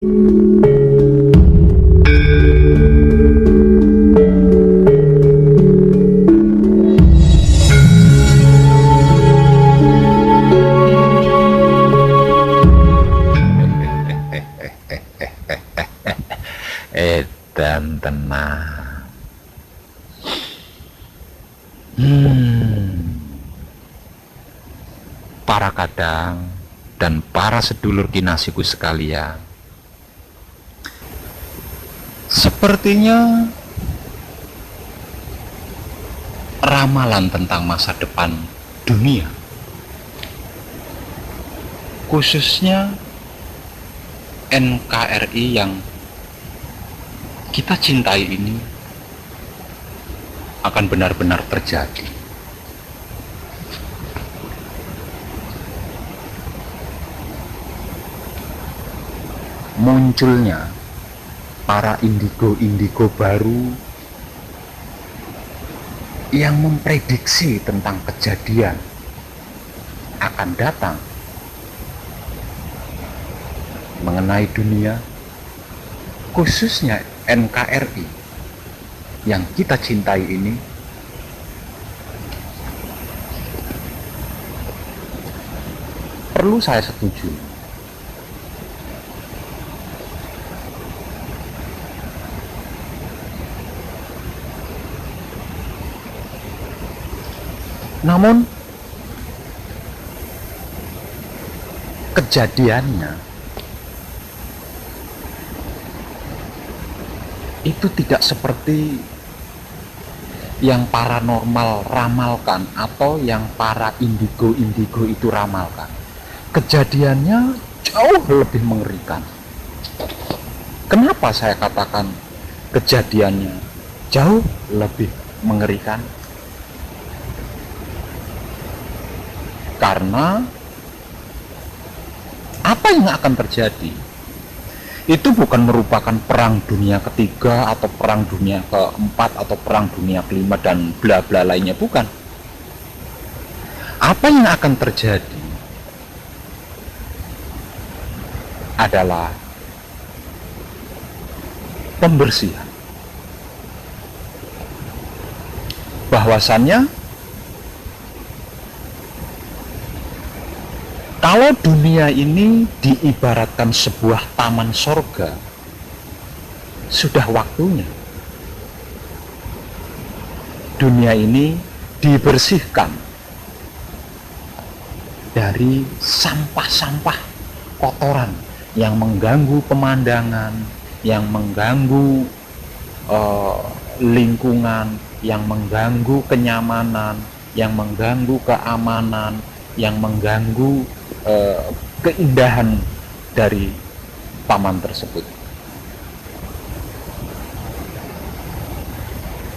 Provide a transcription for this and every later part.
Dan tenang. Para kadang dan para sedulur kinasiku sekalian, sepertinya ramalan tentang masa depan dunia, khususnya NKRI yang kita cintai ini, akan benar-benar terjadi. Munculnya para indigo-indigo baru yang memprediksi tentang kejadian akan datang mengenai dunia, khususnya NKRI yang kita cintai ini, perlu saya setuju. Namun kejadiannya itu tidak seperti yang paranormal ramalkan atau yang para indigo-indigo itu ramalkan. Kejadiannya jauh lebih mengerikan. Kenapa saya katakan kejadiannya jauh lebih mengerikan? Karena apa yang akan terjadi itu bukan merupakan perang dunia ketiga atau perang dunia keempat atau perang dunia kelima dan bla bla lainnya, bukan. Apa yang akan terjadi adalah pembersihan. Bahwasannya kalau dunia ini diibaratkan sebuah taman sorga, sudah waktunya dunia ini dibersihkan dari sampah-sampah kotoran yang mengganggu pemandangan, yang mengganggu lingkungan, yang mengganggu kenyamanan, yang mengganggu keamanan, yang mengganggu keindahan dari taman tersebut.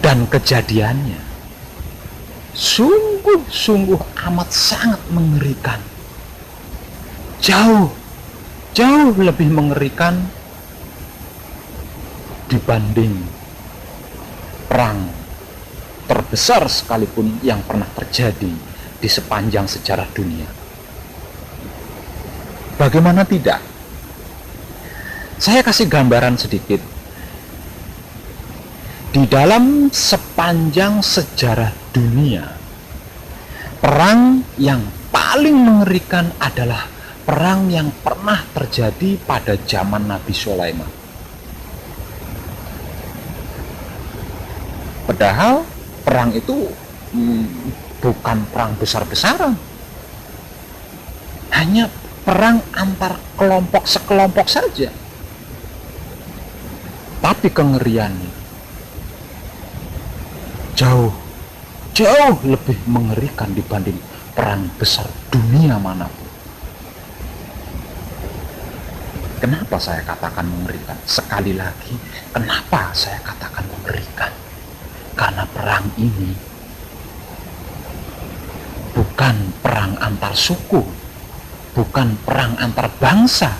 Dan kejadiannya sungguh-sungguh amat sangat mengerikan, jauh lebih mengerikan dibanding perang terbesar sekalipun yang pernah terjadi di sepanjang sejarah dunia. Bagaimana tidak? Saya kasih gambaran sedikit. Di dalam sepanjang sejarah dunia, perang yang paling mengerikan adalah perang yang pernah terjadi pada zaman Nabi Sulaiman. Padahal perang itu bukan perang besar-besaran, hanya perang antar kelompok sekelompok saja. Tapi kengeriannya jauh lebih mengerikan dibanding perang besar dunia manapun. Kenapa saya katakan mengerikan? Sekali lagi, kenapa saya katakan mengerikan? Karena perang ini bukan perang antar suku, bukan perang antar bangsa,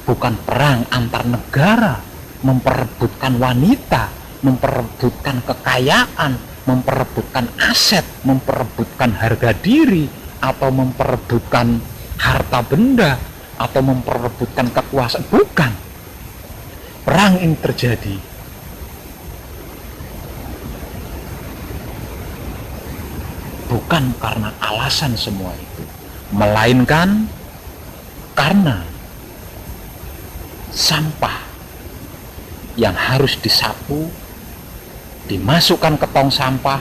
bukan perang antar negara, memperebutkan wanita, memperebutkan kekayaan, memperebutkan aset, memperebutkan harga diri, atau memperebutkan harta benda, atau memperebutkan kekuasaan. Bukan. perang ini terjadi bukan karena alasan semua itu, melainkan karena sampah yang harus disapu, dimasukkan ke tong sampah,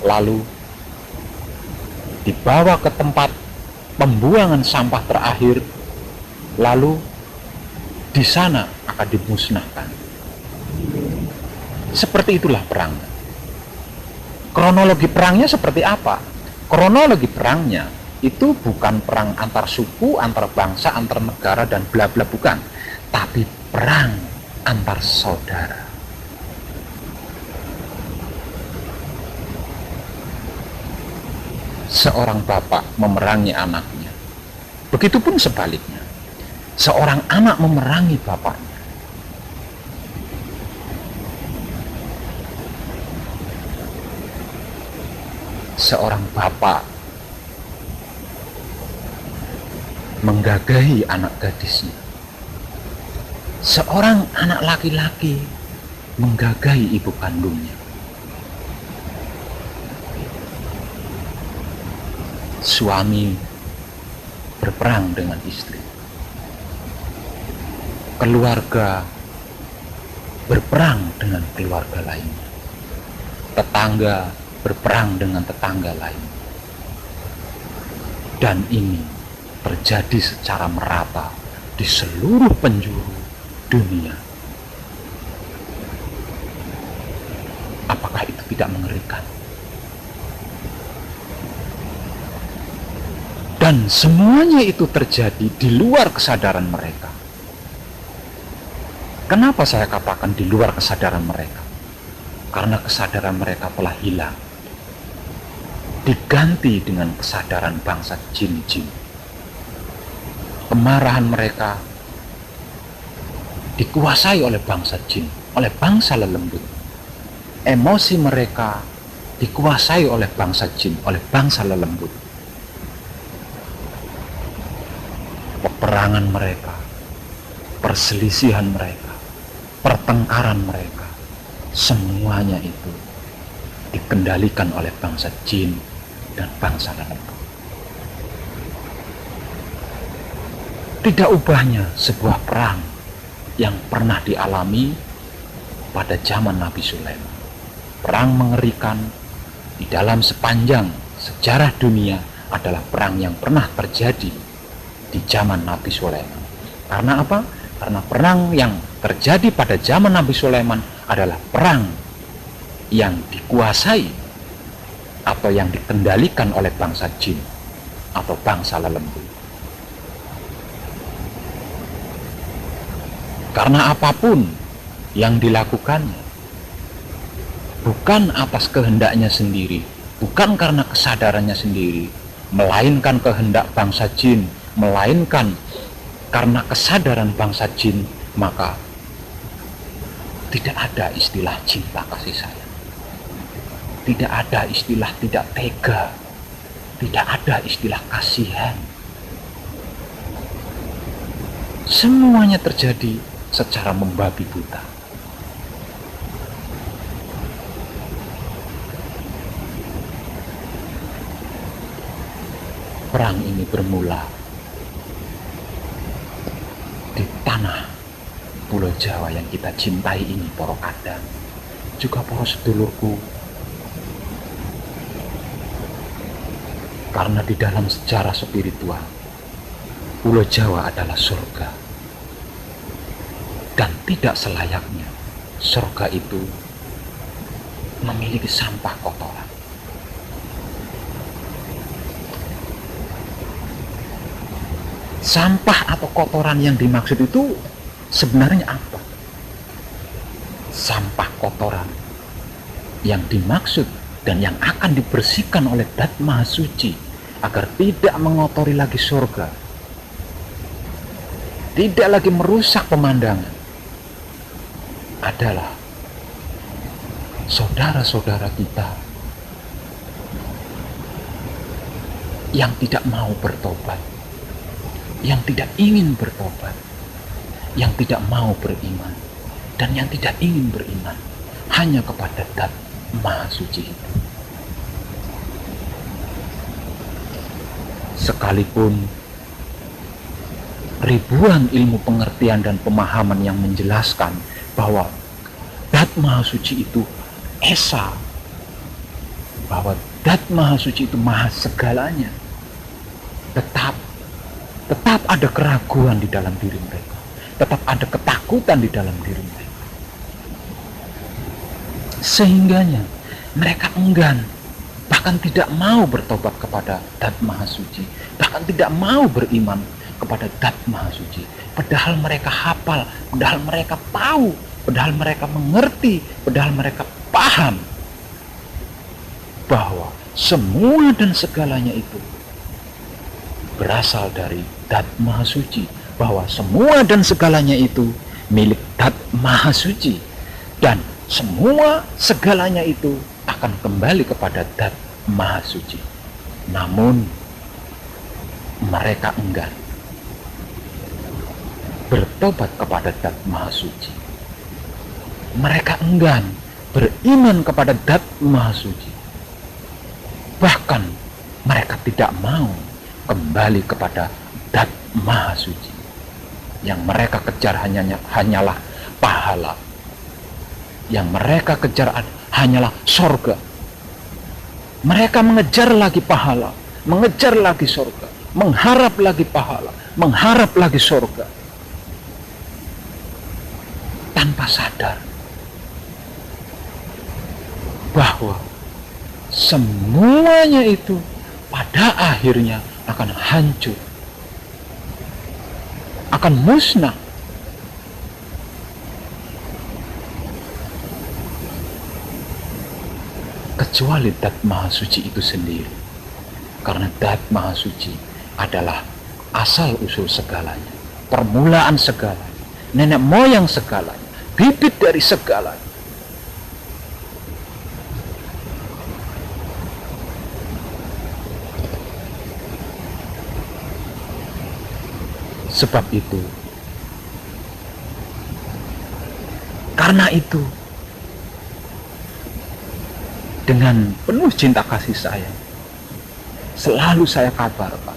lalu dibawa ke tempat pembuangan sampah terakhir, lalu di sana akan dimusnahkan. Seperti itulah perang. Kronologi perangnya seperti apa? Kronologi perangnya itu bukan perang antar suku, antar bangsa, antar negara dan bla bla, bukan, tapi perang antar saudara. Seorang bapak memerangi anaknya, begitupun sebaliknya, seorang anak memerangi bapaknya. Seorang bapak menggagahi anak gadisnya. Seorang anak laki-laki menggagahi ibu kandungnya. Suami berperang dengan istri. Keluarga berperang dengan keluarga lainnya. Tetangga berperang dengan tetangga lain. Dan ini terjadi secara merata di seluruh penjuru dunia. Apakah itu tidak mengerikan? Dan semuanya itu terjadi di luar kesadaran mereka. Kenapa saya katakan di luar kesadaran mereka? Karena kesadaran mereka telah hilang, diganti dengan kesadaran bangsa jin-jin. Kemarahan mereka dikuasai oleh bangsa jin, oleh bangsa lelembut. Emosi mereka dikuasai oleh bangsa jin, oleh bangsa lelembut. Peperangan mereka, perselisihan mereka, pertengkaran mereka, semuanya itu dikendalikan oleh bangsa jin dan bangsa lelembut. Tidak ubahnya sebuah perang yang pernah dialami pada zaman Nabi Sulaiman. Perang mengerikan di dalam sepanjang sejarah dunia adalah perang yang pernah terjadi di zaman Nabi Sulaiman. Karena apa? Karena perang yang terjadi pada zaman Nabi Sulaiman adalah perang yang dikuasai atau yang dikendalikan oleh bangsa jin atau bangsa lelembut. Karena apapun yang dilakukannya bukan atas kehendaknya sendiri, bukan karena kesadarannya sendiri, melainkan kehendak bangsa jin, melainkan karena kesadaran bangsa jin, maka tidak ada istilah cinta kasih sayang, tidak ada istilah tidak tega, tidak ada istilah kasihan. Semuanya terjadi secara membabi buta. Perang ini bermula di tanah Pulau Jawa yang kita cintai ini, para kadang, juga para sedulurku. Karena di dalam sejarah spiritual, Pulau Jawa adalah surga. Dan tidak selayaknya surga itu memiliki sampah kotoran. Sampah atau kotoran yang dimaksud itu sebenarnya apa? Sampah kotoran yang dimaksud dan yang akan dibersihkan oleh Dat Maha Suci agar tidak mengotori lagi surga, tidak lagi merusak pemandangan, adalah saudara-saudara kita yang tidak mau bertobat, yang tidak ingin bertobat, yang tidak mau beriman dan yang tidak ingin beriman hanya kepada Dat Maha Suci itu. Sekalipun ribuan ilmu pengertian dan pemahaman yang menjelaskan bahwa Dat Maha Suci itu esa, bahwa Dat Maha Suci itu maha segalanya, tetap ada keraguan di dalam diri mereka, tetap ada ketakutan di dalam diri mereka, sehingganya mereka enggan, bahkan tidak mau bertobat kepada Dat Maha Suci, bahkan tidak mau beriman kepada Dat Maha Suci. Padahal mereka hafal, padahal mereka tahu, padahal mereka mengerti, padahal mereka paham bahwa semua dan segalanya itu berasal dari Dat Maha Suci, bahwa semua dan segalanya itu milik Dat Maha Suci, dan semua segalanya itu akan kembali kepada Dat Maha Suci. Namun mereka enggan bertobat kepada Dat Maha Suci. Mereka enggan beriman kepada Dat Maha Suci. Bahkan mereka tidak mau kembali kepada Dat Maha Suci. Yang mereka kejar hanyalah pahala. Yang mereka kejar hanyalah sorga. Mereka mengejar lagi pahala, mengejar lagi sorga, mengharap lagi pahala, mengharap lagi sorga, tanpa sadar bahwa semuanya itu pada akhirnya akan hancur, akan musnah. Kecuali Dat Maha Suci itu sendiri. Karena Dat Maha Suci adalah asal usul segalanya, permulaan segalanya, nenek moyang segalanya, bibit dari segalanya. Sebab itu, karena itu, dengan penuh cinta kasih sayang, selalu saya kabarkan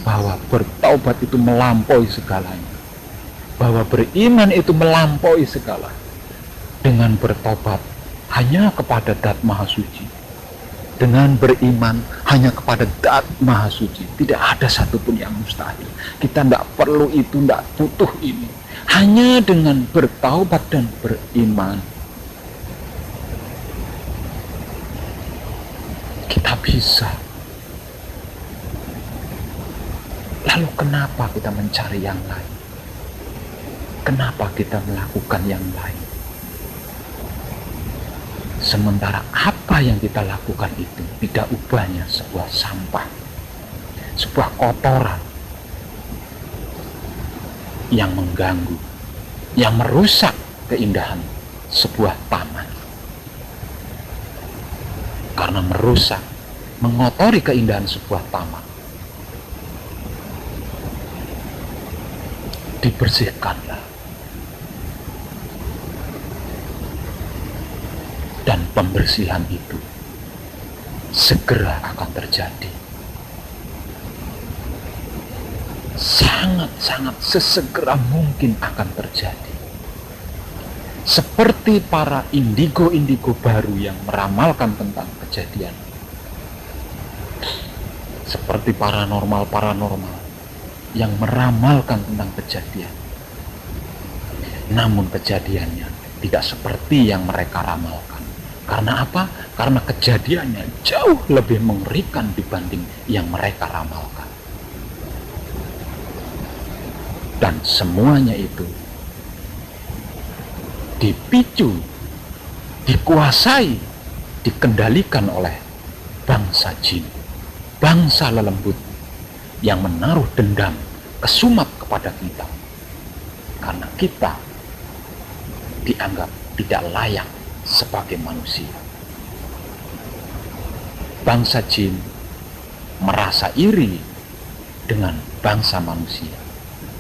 bahwa bertaubat itu melampaui segalanya, bahwa beriman itu melampaui segalanya. Dengan bertobat hanya kepada Dat Maha Suci, dengan beriman hanya kepada Dat Maha Suci, tidak ada satupun yang mustahil. Kita tidak perlu itu, tidak butuh ini. Hanya dengan bertaubat dan beriman kita bisa. Lalu kenapa kita mencari yang lain? Kenapa kita melakukan yang lain? Sementara apa yang kita lakukan itu tidak ubahnya sebuah sampah, sebuah kotoran yang mengganggu, yang merusak keindahan sebuah taman. Karena merusak, mengotori keindahan sebuah taman, dibersihkanlah. Dan pembersihan itu segera akan terjadi. Sangat-sangat sesegera mungkin akan terjadi. Seperti para indigo-indigo baru yang meramalkan tentang kejadian. Seperti paranormal-paranormal yang meramalkan tentang kejadian. Namun kejadiannya tidak seperti yang mereka ramalkan. Karena apa? Karena kejadiannya jauh lebih mengerikan dibanding yang mereka ramalkan. Dan semuanya itu dipicu, dikuasai, dikendalikan oleh bangsa jin, bangsa lelembut yang menaruh dendam, kesumat kepada kita. Karena kita dianggap tidak layak sebagai manusia. Bangsa jin merasa iri dengan bangsa manusia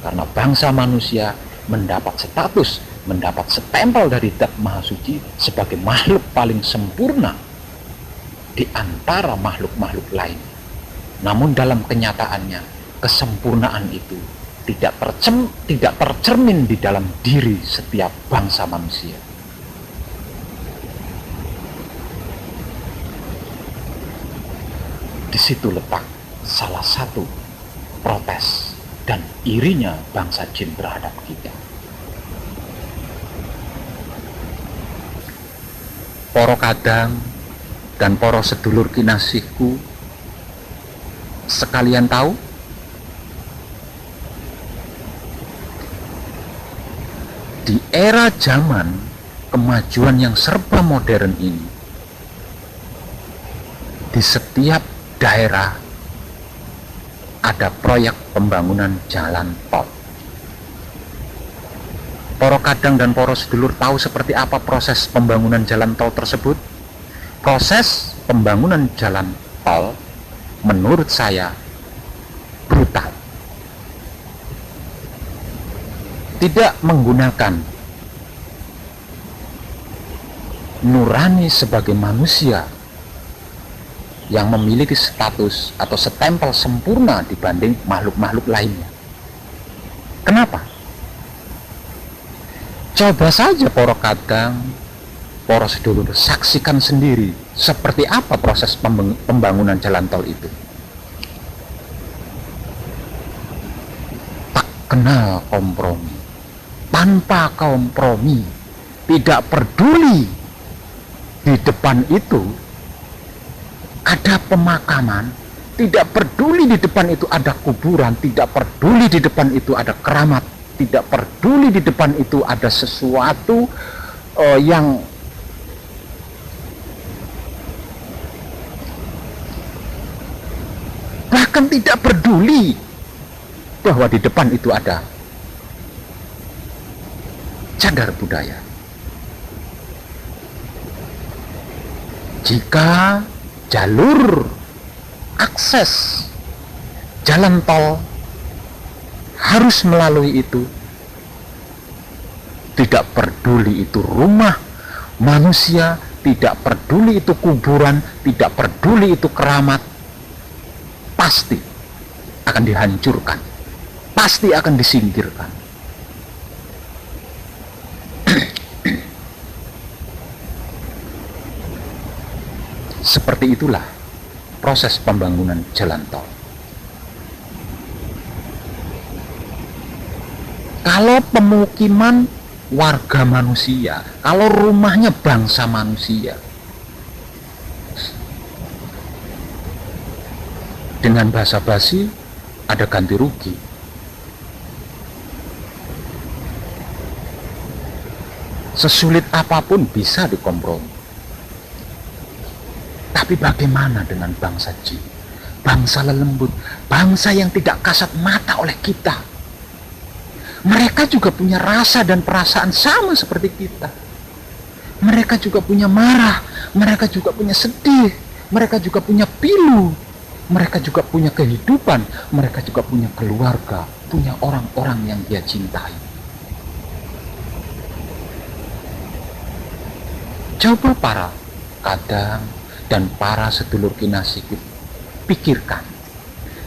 karena bangsa manusia mendapat status, mendapat stempel dari Zat Maha Suci sebagai makhluk paling sempurna di antara makhluk-makhluk lain. Namun dalam kenyataannya, kesempurnaan itu tidak tercermin di dalam diri setiap bangsa manusia. Di situ letak salah satu protes dan irinya bangsa jin terhadap kita. Para kadang dan para sedulur kinasihku sekalian tahu, di era zaman kemajuan yang serba modern ini, di setiap daerah ada proyek pembangunan jalan tol. Para kadang dan para sedulur tahu seperti apa proses pembangunan jalan tol tersebut? Proses pembangunan jalan tol menurut saya brutal. Tidak menggunakan nurani sebagai manusia yang memiliki status atau stempel sempurna dibanding makhluk-makhluk lainnya. Kenapa? Coba saja para kadang, para sedulur, saksikan sendiri seperti apa proses pembangunan jalan tol itu. Tak kenal kompromi, tanpa kompromi, tidak peduli di depan itu ada pemakaman, tidak peduli di depan itu ada kuburan, tidak peduli di depan itu ada keramat, tidak peduli di depan itu ada sesuatu yang bahkan tidak peduli bahwa di depan itu ada cagar budaya. Jika jalur akses jalan tol harus melalui itu, tidak peduli itu rumah manusia, tidak peduli itu kuburan, tidak peduli itu keramat, pasti akan dihancurkan, pasti akan disingkirkan. Seperti itulah proses pembangunan jalan tol. Kalau pemukiman warga manusia, kalau rumahnya bangsa manusia, dengan basa-basi ada ganti rugi. Sesulit apapun bisa dikompromi. Tapi bagaimana dengan bangsa jin, bangsa lelembut, bangsa yang tidak kasat mata oleh kita? Mereka juga punya rasa dan perasaan sama seperti kita. Mereka juga punya marah, mereka juga punya sedih, mereka juga punya pilu, mereka juga punya kehidupan, mereka juga punya keluarga, punya orang-orang yang dia cintai. Coba para kadang dan para sedulur kinasihku pikirkan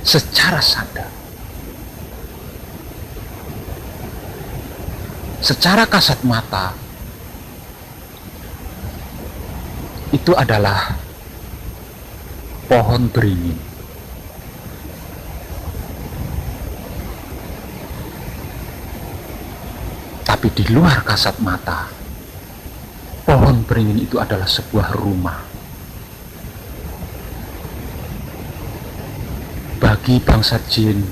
secara sadar, secara kasat mata, itu adalah pohon beringin. Tapi di luar kasat mata, pohon beringin itu adalah sebuah rumah. Bagi bangsa jin,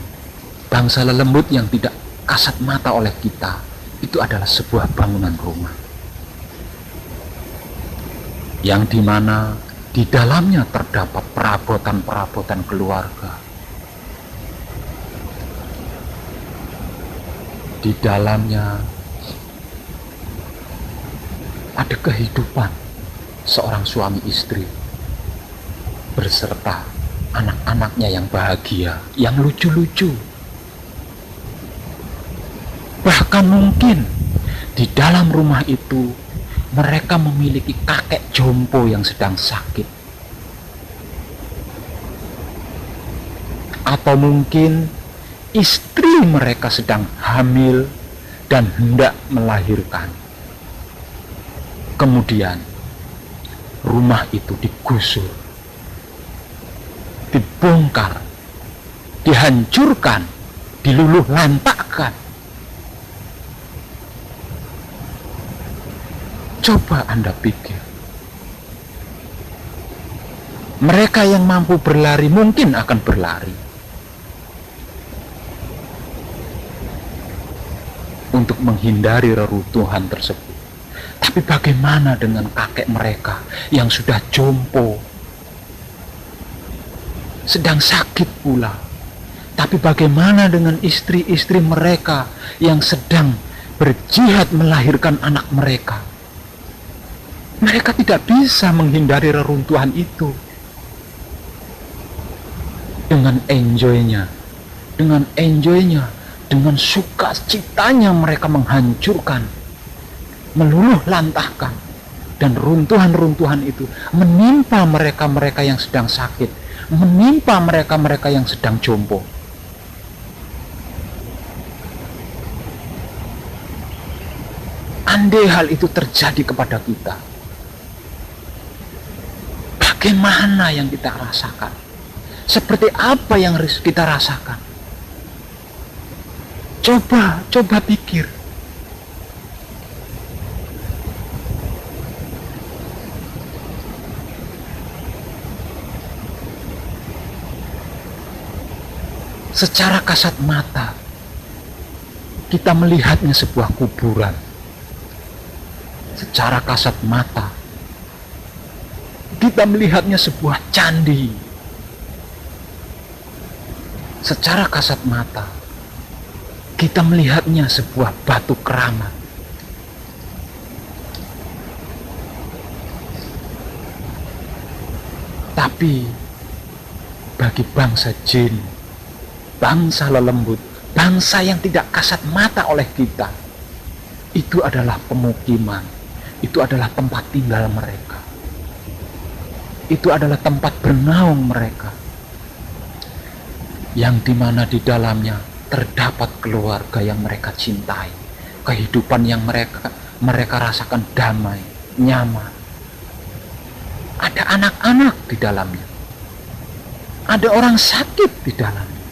bangsa lelembut yang tidak kasat mata oleh kita, itu adalah sebuah bangunan rumah yang dimana di dalamnya terdapat perabotan-perabotan keluarga. Di dalamnya ada kehidupan seorang suami istri berserta anak-anaknya yang bahagia, yang lucu-lucu. Bahkan mungkin di dalam rumah itu mereka memiliki kakek jompo yang sedang sakit. Atau mungkin istri mereka sedang hamil dan hendak melahirkan. Kemudian rumah itu digusur, dibongkar, dihancurkan, diluluh lantakkan. Coba Anda pikir, mereka yang mampu berlari mungkin akan berlari untuk menghindari reruntuhan tersebut. Tapi bagaimana dengan kakek mereka yang sudah jompo, sedang sakit pula? Tapi bagaimana dengan istri-istri mereka yang sedang berjihad melahirkan anak mereka? Mereka tidak bisa menghindari reruntuhan itu. Dengan enjoynya, dengan sukacitanya mereka menghancurkan, meluluh lantahkan, dan runtuhan-runtuhan itu menimpa mereka-mereka yang sedang sakit, menimpa mereka-mereka yang sedang jompo. Andai hal itu terjadi kepada kita, bagaimana yang kita rasakan? Seperti apa yang kita rasakan? Coba pikir. Secara kasat mata, kita melihatnya sebuah kuburan. Secara kasat mata, kita melihatnya sebuah candi. Secara kasat mata, kita melihatnya sebuah batu keramat. Tapi bagi bangsa jin, bangsa lelembut, bangsa yang tidak kasat mata oleh kita, itu adalah pemukiman, itu adalah tempat tinggal mereka, itu adalah tempat bernaung mereka, yang dimana di dalamnya terdapat keluarga yang mereka cintai, kehidupan yang mereka rasakan damai, nyaman. Ada anak-anak di dalamnya, ada orang sakit di dalamnya,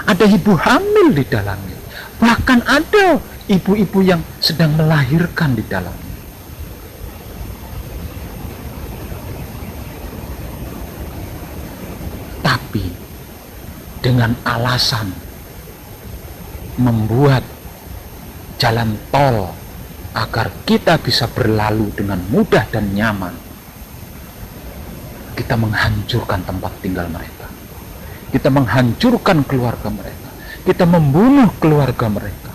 ada ibu hamil di dalamnya, bahkan ada ibu-ibu yang sedang melahirkan di dalamnya. Tapi dengan alasan membuat jalan tol agar kita bisa berlalu dengan mudah dan nyaman, kita menghancurkan tempat tinggal mereka, kita menghancurkan keluarga mereka, kita membunuh keluarga mereka.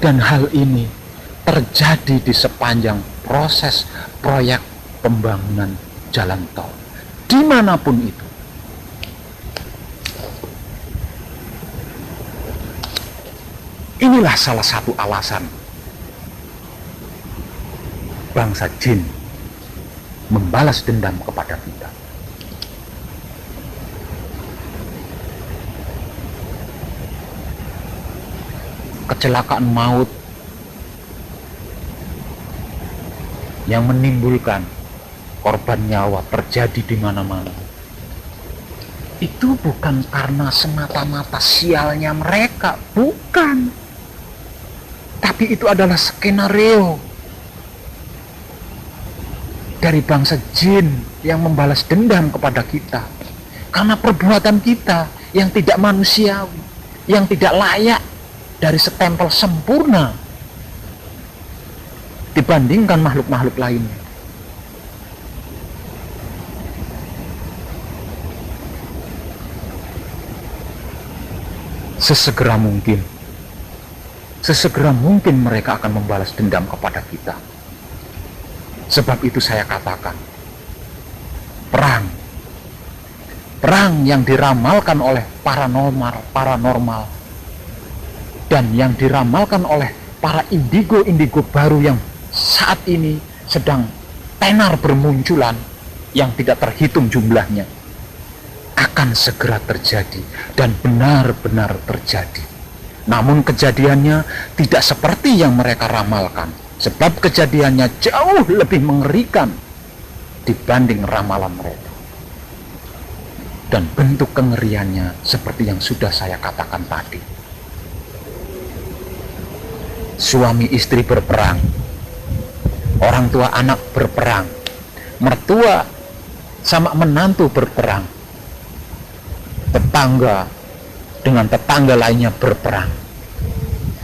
Dan hal ini terjadi di sepanjang proses proyek pembangunan jalan tol, dimanapun itu. Inilah salah satu alasan bangsa jin membalas dendam kepada kita. Kecelakaan maut yang menimbulkan korban nyawa terjadi di mana-mana. Itu bukan karena semata-mata sialnya mereka, bukan. Tapi itu adalah skenario dari bangsa jin yang membalas dendam kepada kita karena perbuatan kita yang tidak manusiawi, yang tidak layak dari stempel sempurna dibandingkan makhluk-makhluk lainnya. Sesegera mungkin mereka akan membalas dendam kepada kita. Sebab itu saya katakan, perang yang diramalkan oleh paranormal dan yang diramalkan oleh para indigo baru yang saat ini sedang tenar bermunculan yang tidak terhitung jumlahnya, akan segera terjadi dan benar-benar terjadi. Namun kejadiannya tidak seperti yang mereka ramalkan, sebab kejadiannya jauh lebih mengerikan dibanding ramalan mereka. Dan bentuk kengeriannya seperti yang sudah saya katakan tadi. Suami istri berperang, orang tua anak berperang, mertua sama menantu berperang, tetangga dengan tetangga lainnya berperang,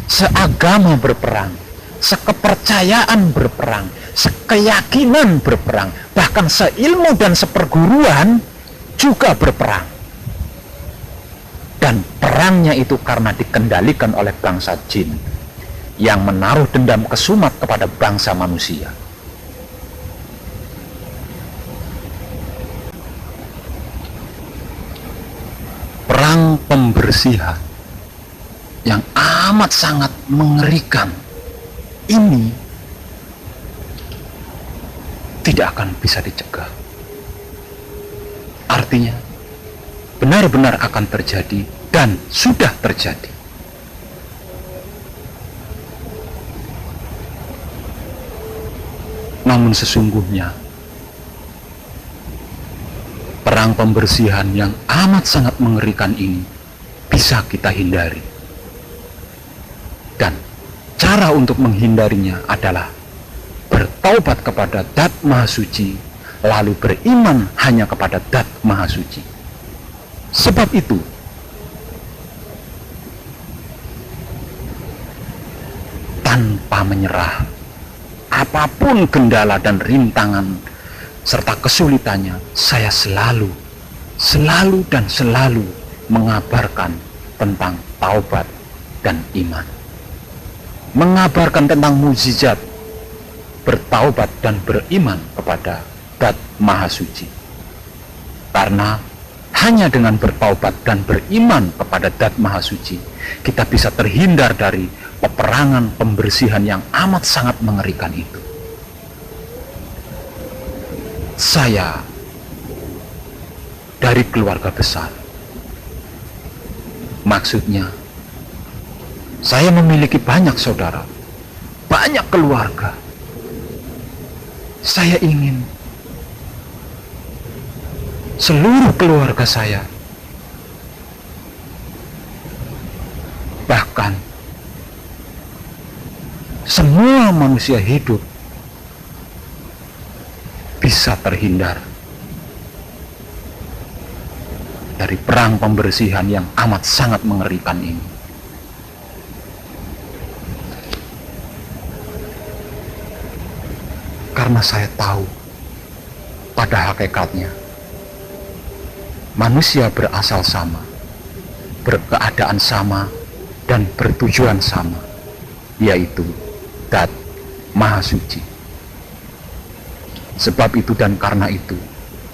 seagama berperang, sekepercayaan berperang, sekeyakinan berperang, bahkan seilmu dan seperguruan juga berperang. Dan perangnya itu karena dikendalikan oleh bangsa jin yang menaruh dendam kesumat kepada bangsa manusia. Perang pembersihan yang amat sangat mengerikan ini tidak akan bisa dicegah. Artinya benar-benar akan terjadi dan sudah terjadi. Namun sesungguhnya perang pembersihan yang amat sangat mengerikan ini bisa kita hindari. Dan cara untuk menghindarinya adalah bertaubat kepada Dat Maha Suci, lalu beriman hanya kepada Dat Maha Suci. Sebab itu, tanpa menyerah, apapun kendala dan rintangan serta kesulitannya, saya selalu mengabarkan tentang taubat dan iman. Mengabarkan tentang mukjizat, bertaubat dan beriman kepada Dat Maha Suci. Karena hanya dengan bertaubat dan beriman kepada Dat Maha Suci, kita bisa terhindar dari peperangan pembersihan yang amat sangat mengerikan itu. Saya dari keluarga besar. Maksudnya, saya memiliki banyak saudara, banyak keluarga. Saya ingin seluruh keluarga saya, bahkan semua manusia hidup, bisa terhindar dari perang pembersihan yang amat sangat mengerikan ini. Karena saya tahu pada hakikatnya manusia berasal sama, berkeadaan sama, dan bertujuan sama, yaitu Dat Maha Suci. Sebab itu dan karena itu,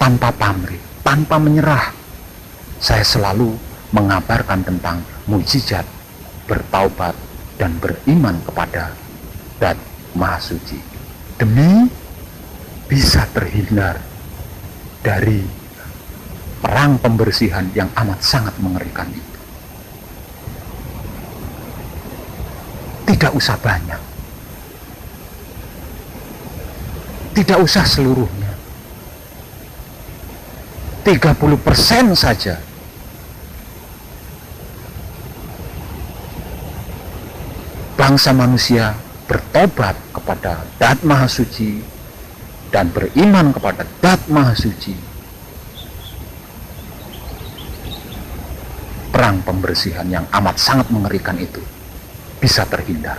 tanpa pamrih, tanpa menyerah, saya selalu mengabarkan tentang mukjizat, bertaubat, dan beriman kepada Dat Maha Suci, demi bisa terhindar dari perang pembersihan yang amat sangat mengerikan itu. Tidak usah banyak, tidak usah seluruhnya, 30% saja. Bangsa manusia bertobat kepada Dat Maha Suci dan beriman kepada Dat Maha Suci, perang pembersihan yang amat sangat mengerikan itu bisa terhindar.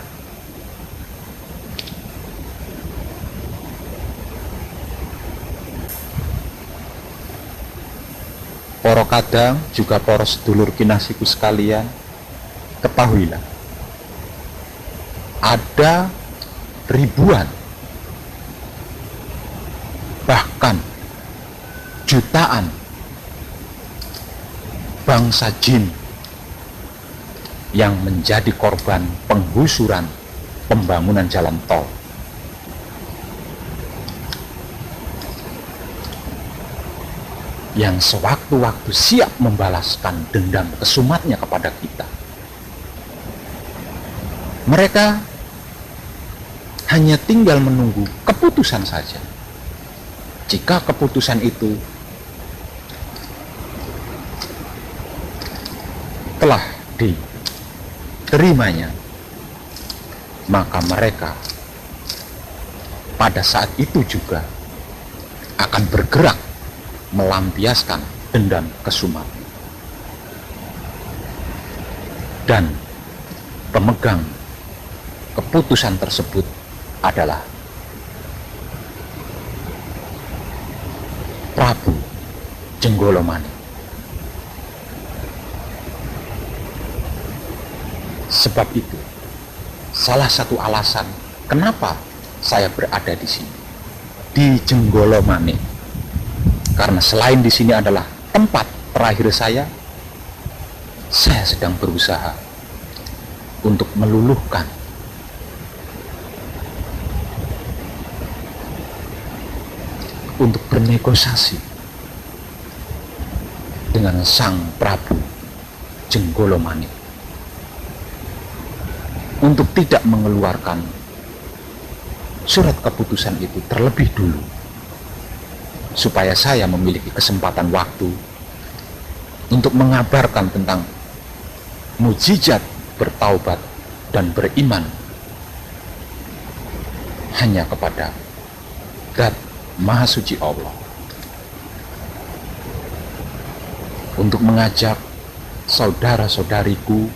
Poro kadang juga poro sedulur kinasiku sekalian, ketahuilah ada ribuan, bahkan jutaan bangsa jin yang menjadi korban penggusuran pembangunan jalan tol. Yang sewaktu-waktu siap membalaskan dendam kesumatnya kepada kita. Mereka hanya tinggal menunggu keputusan saja. Jika keputusan itu telah diterimanya, maka mereka pada saat itu juga akan bergerak melampiaskan dendam kesumat. Dan pemegang keputusan tersebut adalah Prabu Jenggolomane. Sebab itu, salah satu alasan kenapa saya berada di sini, di Jenggolomane, karena selain di sini adalah tempat terakhir saya sedang berusaha untuk meluluhkan untuk bernegosiasi dengan Sang Prabu Jenggolomane untuk tidak mengeluarkan surat keputusan itu terlebih dulu, supaya saya memiliki kesempatan waktu untuk mengabarkan tentang mukjizat bertaubat dan beriman hanya kepada Zat Maha Suci Allah, untuk mengajak saudara-saudariku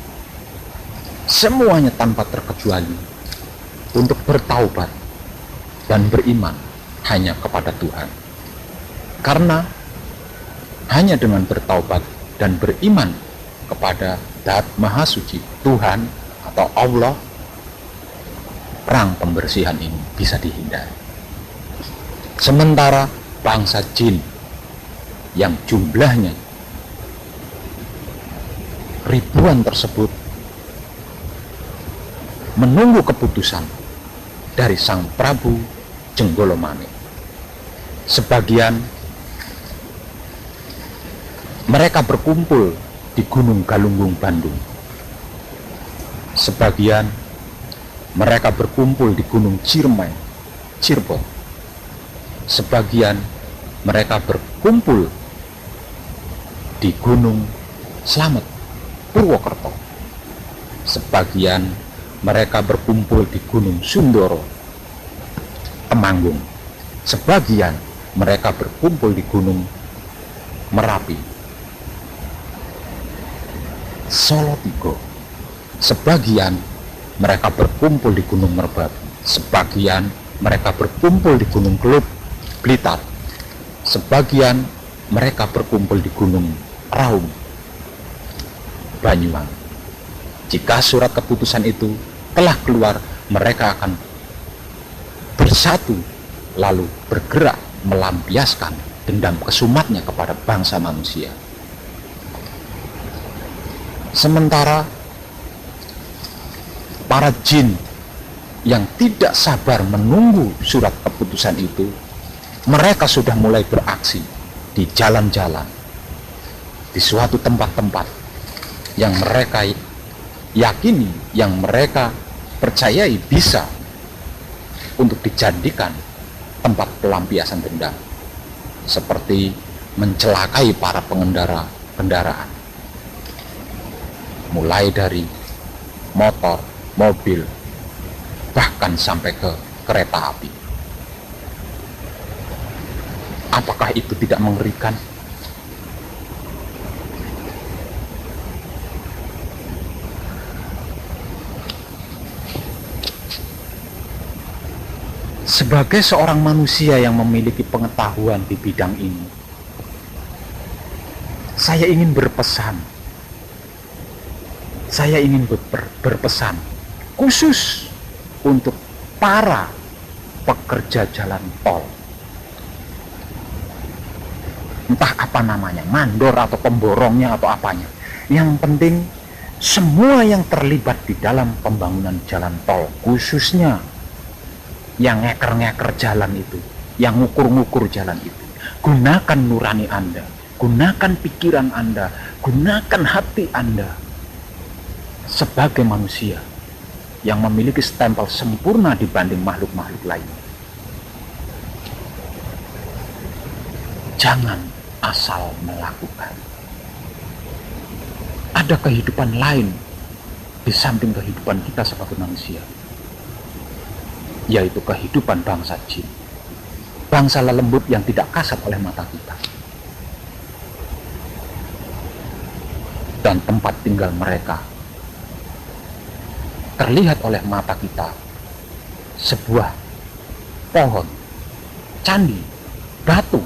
semuanya tanpa terkecuali untuk bertaubat dan beriman hanya kepada Tuhan. Karena hanya dengan bertaubat dan beriman kepada Zat Maha Suci Tuhan atau Allah, perang pembersihan ini bisa dihindari. Sementara bangsa jin yang jumlahnya ribuan tersebut menunggu keputusan dari Sang Prabu Jenggolomane. Sebagian mereka berkumpul di Gunung Galunggung, Bandung. Sebagian mereka berkumpul di Gunung Ciremai, Cirebon. Sebagian mereka berkumpul di Gunung Slamet, Purwokerto. Sebagian mereka berkumpul di Gunung Sundoro, Temanggung. Sebagian mereka berkumpul di Gunung Merapi, Solotigo. Sebagian mereka berkumpul di Gunung Merbabu. Sebagian mereka berkumpul di Gunung Kelub, Blitar. Sebagian mereka berkumpul di Gunung Raung, Banyuwangi. Jika surat keputusan itu telah keluar, mereka akan bersatu lalu bergerak melampiaskan dendam kesumatnya kepada bangsa manusia. Sementara para jin yang tidak sabar menunggu surat keputusan itu, mereka sudah mulai beraksi di jalan-jalan, di suatu tempat-tempat yang mereka yakini, yang mereka percayai bisa untuk dijadikan tempat pelampiasan dendam, seperti mencelakai para pengendara kendaraan, mulai dari motor, mobil, bahkan sampai ke kereta api. Apakah itu tidak mengerikan? Sebagai seorang manusia yang memiliki pengetahuan di bidang ini, saya ingin berpesan. Saya ingin berpesan khusus untuk para pekerja jalan tol. entah apa namanya, mandor atau pemborongnya atau apanya. Yang penting semua yang terlibat di dalam pembangunan jalan tol, khususnya yang ngeker-ngeker jalan itu, yang ngukur-ngukur jalan itu, gunakan nurani Anda, gunakan pikiran Anda, gunakan hati Anda sebagai manusia yang memiliki stempel sempurna dibanding makhluk-makhluk lainnya. Jangan asal melakukan. Ada kehidupan lain di samping kehidupan kita sebagai manusia, yaitu kehidupan bangsa jin, bangsa lelembut yang tidak kasat oleh mata kita, dan tempat tinggal mereka terlihat oleh mata kita, sebuah pohon, candi, batu,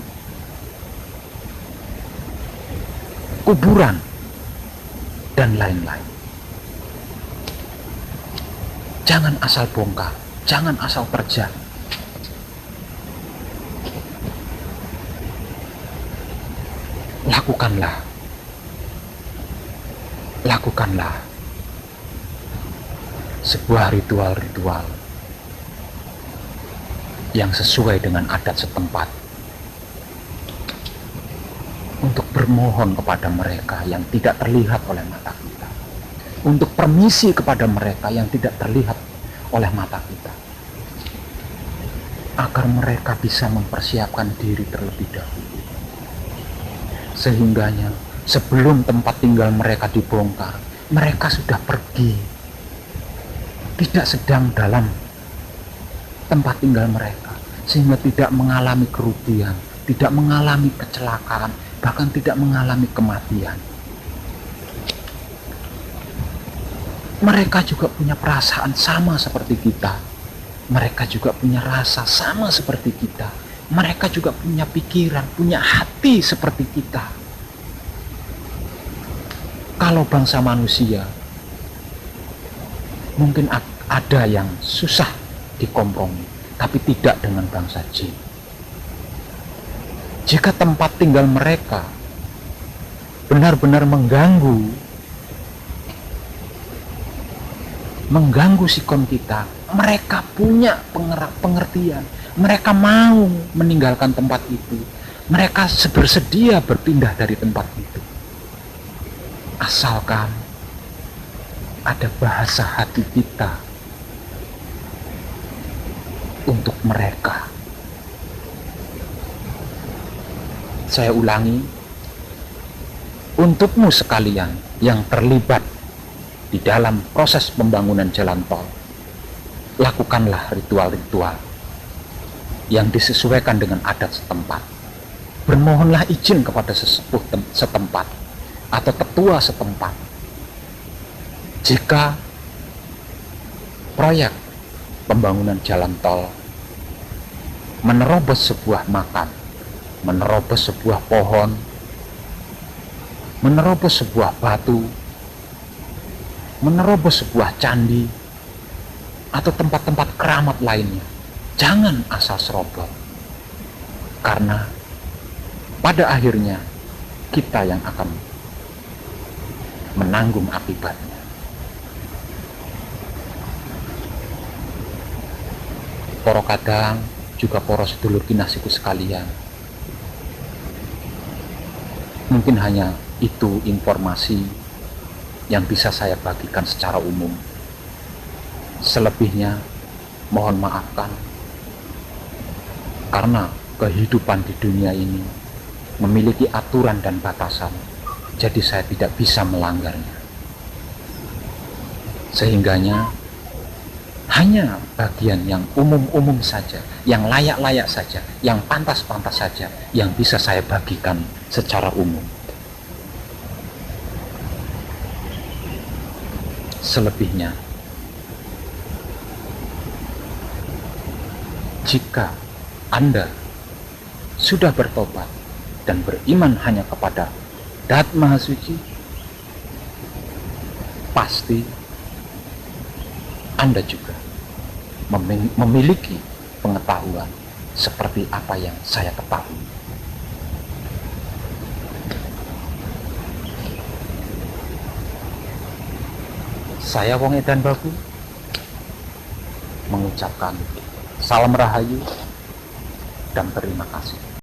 kuburan, dan lain-lain. Jangan asal bongkar, jangan asal terjang. Lakukanlah sebuah ritual-ritual yang sesuai dengan adat setempat, untuk bermohon kepada mereka yang tidak terlihat oleh mata kita, untuk permisi kepada mereka yang tidak terlihat oleh mata kita, agar mereka bisa mempersiapkan diri terlebih dahulu, sehingganya sebelum tempat tinggal mereka dibongkar, mereka sudah pergi, tidak sedang dalam tempat tinggal mereka, sehingga tidak mengalami kerugian, tidak mengalami kecelakaan, bahkan tidak mengalami kematian. Mereka juga punya perasaan sama seperti kita. Mereka juga punya rasa sama seperti kita. Mereka juga punya pikiran, punya hati seperti kita. Kalau bangsa manusia, mungkin ada yang susah dikompromi, tapi tidak dengan bangsa jin. Jika tempat tinggal mereka benar-benar mengganggu sikon kita, mereka punya pengertian, mereka mau meninggalkan tempat itu, mereka bersedia berpindah dari tempat itu, asalkan ada bahasa hati kita untuk mereka. Saya ulangi, untukmu sekalian yang terlibat di dalam proses pembangunan jalan tol, lakukanlah ritual-ritual yang disesuaikan dengan adat setempat. Bermohonlah izin kepada sesepuh setempat atau tetua setempat. Jika proyek pembangunan jalan tol menerobos sebuah makam, menerobos sebuah pohon, menerobos sebuah batu, menerobos sebuah candi, atau tempat-tempat keramat lainnya, jangan asal serobot, karena pada akhirnya kita yang akan menanggung akibatnya. Poro kadang juga poro sedulur kinasiku sekalian, mungkin hanya itu informasi yang bisa saya bagikan secara umum. Selebihnya mohon maafkan, karena kehidupan di dunia ini memiliki aturan dan batasan, jadi saya tidak bisa melanggarnya. Sehingganya hanya bagian yang umum-umum saja, yang layak-layak saja, yang pantas-pantas saja yang bisa saya bagikan secara umum. Selebihnya, jika Anda sudah bertobat dan beriman hanya kepada Dat Maha Suci, pasti Anda juga memiliki pengetahuan seperti apa yang saya ketahui. Saya Wong Edan Babu mengucapkan salam rahayu dan terima kasih.